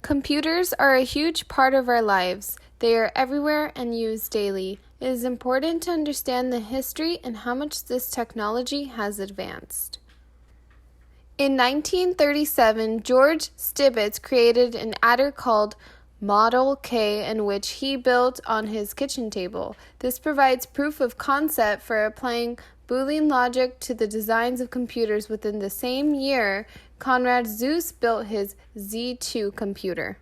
Computers are a huge part of our lives. They are everywhere and used daily. It is important to understand the history and how much this technology has advanced. In 1937, George Stibitz created an adder called Model K in which he built on his kitchen table. This provides proof of concept for applying Boolean logic to the designs of computers. Within the same year, Konrad Zuse built his Z2 computer.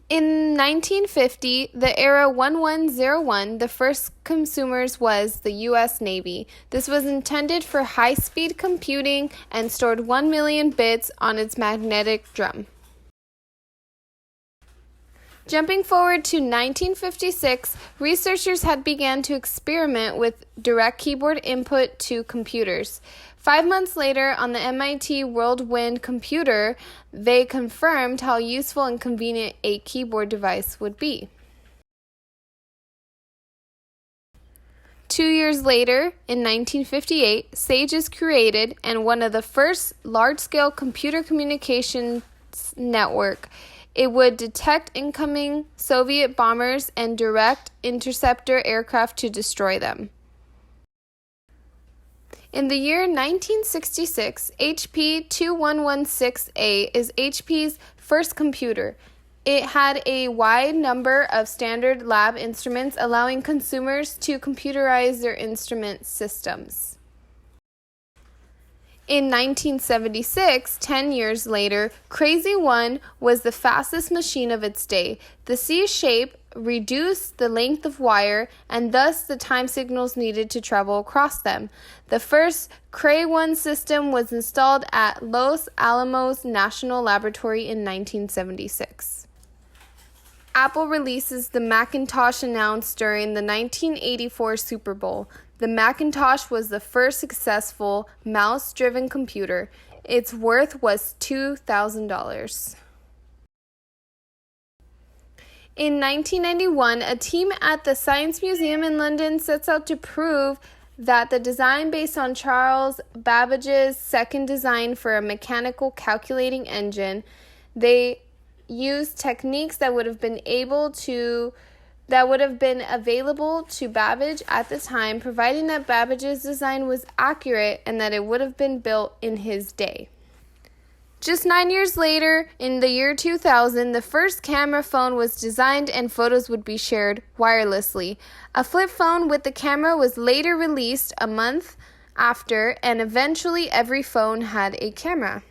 In 1950, the Era 1101, the first consumers was the U.S. Navy. This was intended for high-speed computing and stored 1 million bits on its magnetic drum. Jumping forward to 1956, researchers had begun to experiment with direct keyboard input to computers. 5 months later, on the MIT Whirlwind computer, they confirmed how useful and convenient a keyboard device would be. 2 years later, in 1958, SAGE is created, and one of the first large-scale computer communications network. It would detect incoming Soviet bombers and direct interceptor aircraft to destroy them. In the year 1966, HP 2116A is HP's first computer. It had a wide number of standard lab instruments, allowing consumers to computerize their instrument systems. In 1976, 10 years later, Crazy 1 was the fastest machine of its day. The C shape reduced the length of wire and thus the time signals needed to travel across them. The first Cray 1 system was installed at Los Alamos National Laboratory in 1976. Apple releases the Macintosh announced during the 1984 Super Bowl. The Macintosh was the first successful mouse-driven computer. Its worth was $2,000. In 1991, a team at the Science Museum in London sets out to prove that the design based on Charles Babbage's second design for a mechanical calculating engine, they used techniques that would have been available to Babbage at the time, providing that Babbage's design was accurate and that it would have been built in his day. Just 9 years later, in the year 2000, the first camera phone was designed and photos would be shared wirelessly. A flip phone with the camera was later released a month after, and eventually every phone had a camera.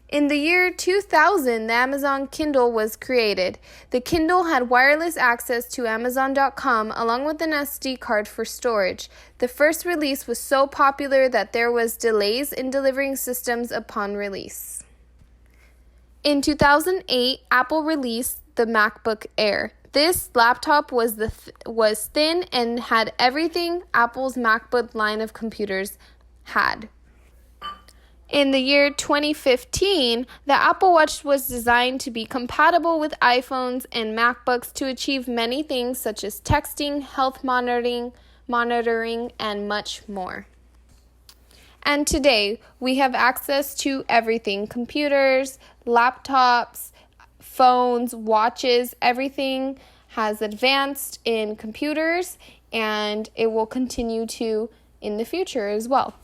In the year 2000, the Amazon Kindle was created. The Kindle had wireless access to Amazon.com along with an SD card for storage. The first release was so popular that there was delays in delivering systems upon release. In 2008, Apple released the MacBook Air. This laptop was thin and had everything Apple's MacBook line of computers had. In the year 2015, the Apple Watch was designed to be compatible with iPhones and MacBooks to achieve many things such as texting, health monitoring, and much more. And today, we have access to everything: computers, laptops, phones, watches. Everything has advanced in computers, and it will continue to in the future as well.